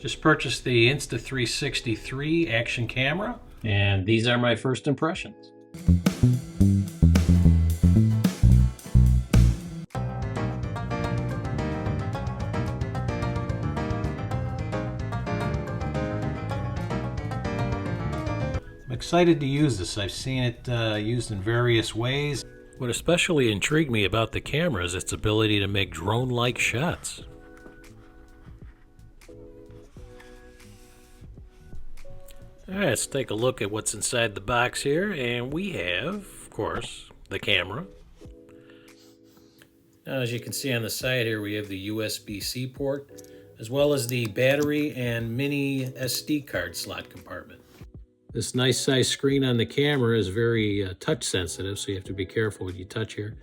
Just purchased the Insta360 action camera, and these are my first impressions. I'm excited to use this. I've seen it used in various ways. What especially intrigued me about the camera is its ability to make drone-like shots. Alright, let's take a look at what's inside the box here, and we have, of course, the camera. Now, as you can see on the side here, we have the USB-C port, as well as the battery and mini SD card slot compartment. This nice size screen on the camera is very touch sensitive, so you have to be careful when you touch here.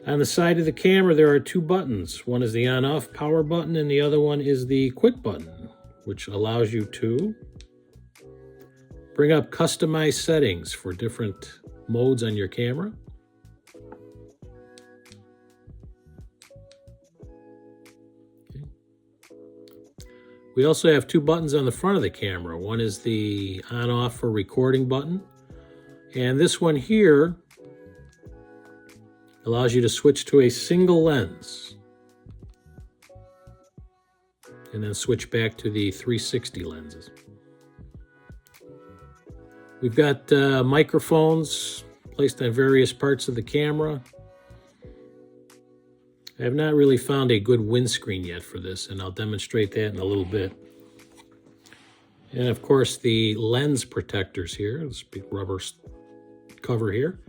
On the side of the camera, there are two buttons. One is the on-off power button, and the other one is the quick button, which allows you to bring up customized settings for different modes on your camera. Okay. We also have two buttons on the front of the camera. One is the on-off for recording button, and this one here allows you to switch to a single lens and then switch back to the 360 lenses. We've got microphones placed on various parts of the camera. I have not really found a good windscreen yet for this, and I'll demonstrate that in a little bit. And of course, the lens protectors here, this big rubber cover here,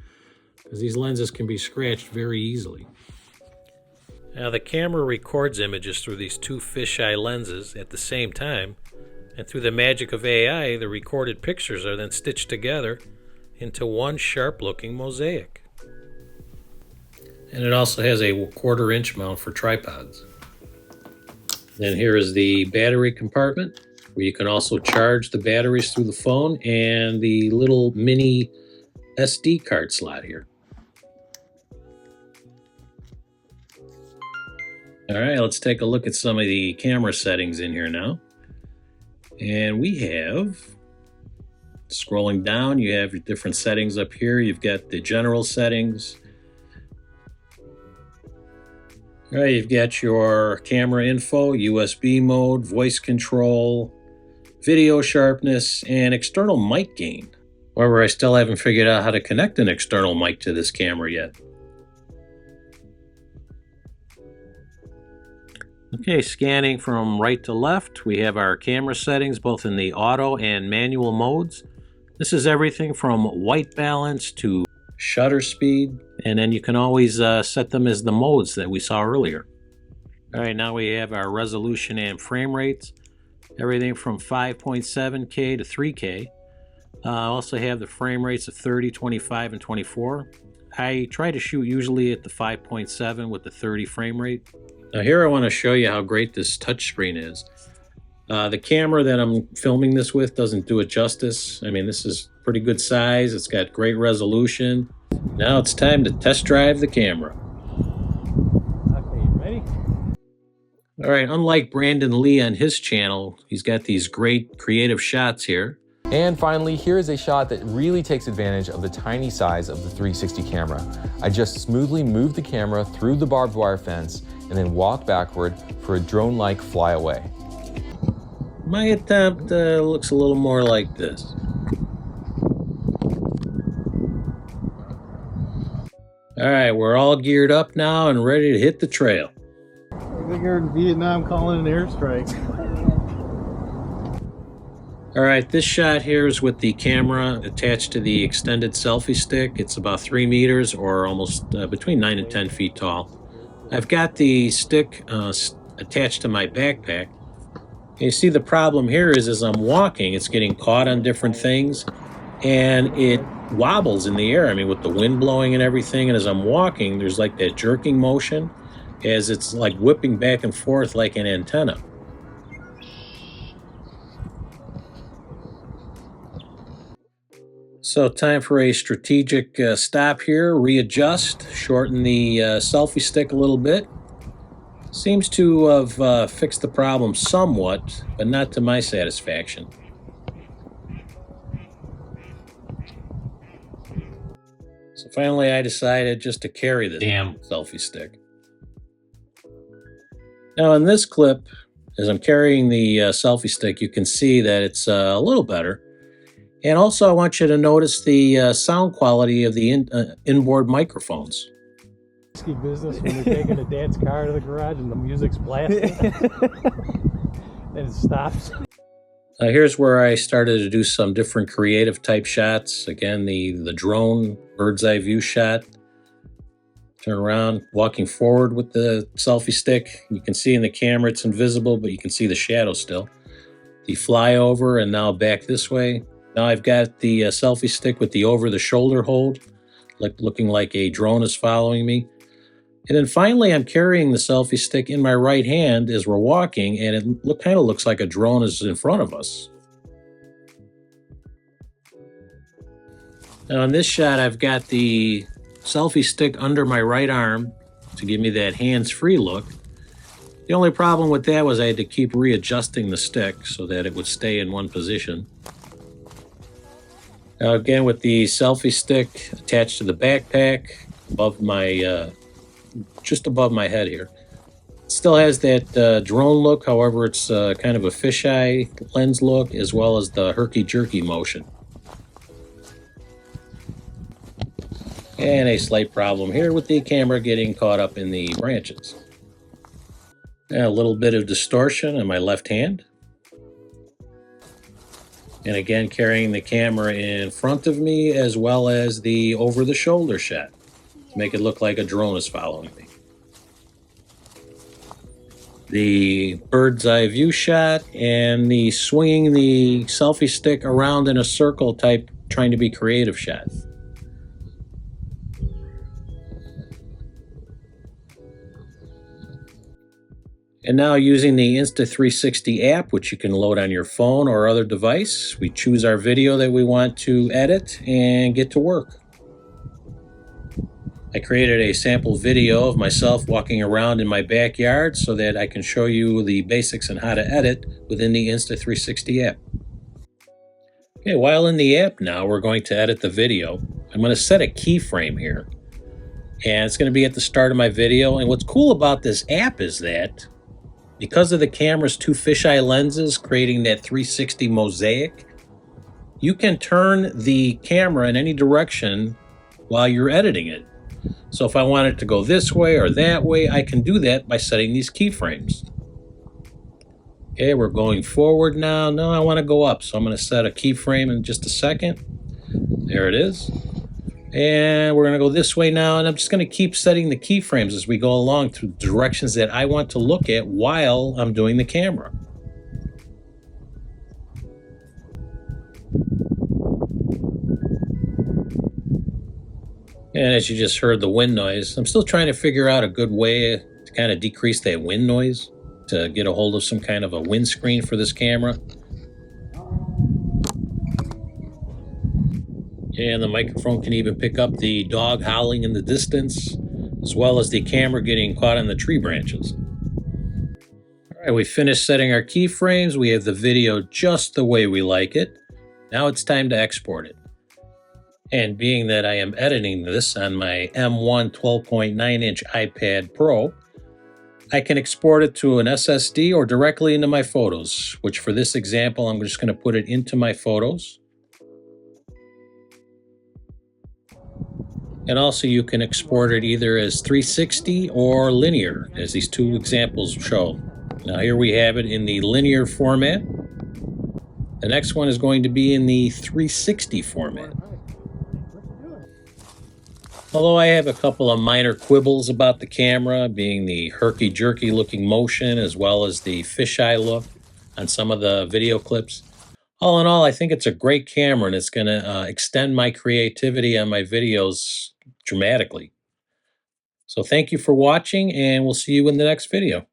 because these lenses can be scratched very easily. Now, the camera records images through these two fisheye lenses at the same time, and through the magic of AI, the recorded pictures are then stitched together into one sharp-looking mosaic. And it also has a 1/4 inch mount for tripods. Then here is the battery compartment, where you can also charge the batteries through the phone, and the little mini SD card slot here. All right, let's take a look at some of the camera settings in here now. And we have, scrolling down, you have your different settings up here. You've got the general settings. All right, you've got your camera info, USB mode, voice control, video sharpness, and external mic gain. However, I still haven't figured out how to connect an external mic to this camera yet. Okay, scanning from right to left, we have our camera settings both in the auto and manual modes. This is everything from white balance to shutter speed, and then you can always set them as the modes that we saw earlier. All right, now we have our resolution and frame rates, everything from 5.7K to 3K. Also have the frame rates of 30, 25, and 24. I try to shoot usually at the 5.7 with the 30 frame rate. Now here I want to show you how great this touchscreen is. The camera that I'm filming this with doesn't do it justice. I mean, this is pretty good size. It's got great resolution. Now it's time to test drive the camera. Okay, you ready? All right, unlike Brandon Lee on his channel, he's got these great creative shots here. And finally, here is a shot that really takes advantage of the tiny size of the 360 camera. I just smoothly move the camera through the barbed wire fence and then walk backward for a drone-like flyaway. My attempt looks a little more like this. All right, we're all geared up now and ready to hit the trail. I think you're in Vietnam calling an airstrike. All right, this shot here is with the camera attached to the extended selfie stick. It's about 3 meters or almost between 9 and 10 feet tall. I've got the stick attached to my backpack. You see, the problem here is as I'm walking, it's getting caught on different things, and it wobbles in the air. I mean, with the wind blowing and everything, and as I'm walking, there's like that jerking motion as it's like whipping back and forth like an antenna. So time for a strategic stop here, readjust, shorten the selfie stick a little bit. Seems to have fixed the problem somewhat, but not to my satisfaction. So finally I decided just to carry this damn selfie stick. Now in this clip, as I'm carrying the selfie stick, you can see that it's a little better. And also I want you to notice the sound quality of the inboard microphones. Risky business when you're taking a dad's car to the garage and the music's blasting. And it stops. Here's where I started to do some different creative type shots. Again, the drone bird's eye view shot. Turn around, walking forward with the selfie stick. You can see in the camera it's invisible, but you can see the shadow still. The flyover, and now back this way. Now I've got the selfie stick with the over-the-shoulder hold, looking like a drone is following me. And then finally, I'm carrying the selfie stick in my right hand as we're walking, and it kind of looks like a drone is in front of us. Now in this shot, I've got the selfie stick under my right arm to give me that hands-free look. The only problem with that was I had to keep readjusting the stick so that it would stay in one position. Now again, with the selfie stick attached to the backpack, above my just above my head here. It still has that drone look, however, it's kind of a fisheye lens look, as well as the herky-jerky motion. And a slight problem here with the camera getting caught up in the branches. And a little bit of distortion in my left hand. And again, carrying the camera in front of me, as well as the over-the-shoulder shot, to make it look like a drone is following me. The bird's eye view shot and the swinging the selfie stick around in a circle type, trying to be creative shot. And now using the Insta360 app, which you can load on your phone or other device, we choose our video that we want to edit and get to work. I created a sample video of myself walking around in my backyard so that I can show you the basics on how to edit within the Insta360 app. Okay, while in the app now, we're going to edit the video. I'm going to set a keyframe here. And it's going to be at the start of my video. And what's cool about this app is that because of the camera's two fisheye lenses creating that 360 mosaic, you can turn the camera in any direction while you're editing it. So if I want it to go this way or that way, I can do that by setting these keyframes. Okay, we're going forward now. No, I want to go up, so I'm going to set a keyframe in just a second. There it is. And we're going to go this way now, and I'm just going to keep setting the keyframes as we go along through the directions that I want to look at while I'm doing the camera. And as you just heard the wind noise, I'm still trying to figure out a good way to kind of decrease that wind noise, to get a hold of some kind of a windscreen for this camera. And the microphone can even pick up the dog howling in the distance, as well as the camera getting caught in the tree branches. All right, we finished setting our keyframes. We have the video just the way we like it. Now it's time to export it. And being that I am editing this on my M1 12.9-inch iPad Pro, I can export it to an SSD or directly into my photos, which for this example, I'm just going to put it into my photos. And also you can export it either as 360 or linear, as these two examples show. Now here we have it in the linear format. The next one is going to be in the 360 format. Although I have a couple of minor quibbles about the camera, being the herky-jerky looking motion as well as the fisheye look on some of the video clips. All in all, I think it's a great camera, and it's going to extend my creativity on my videos dramatically. So thank you for watching, and we'll see you in the next video.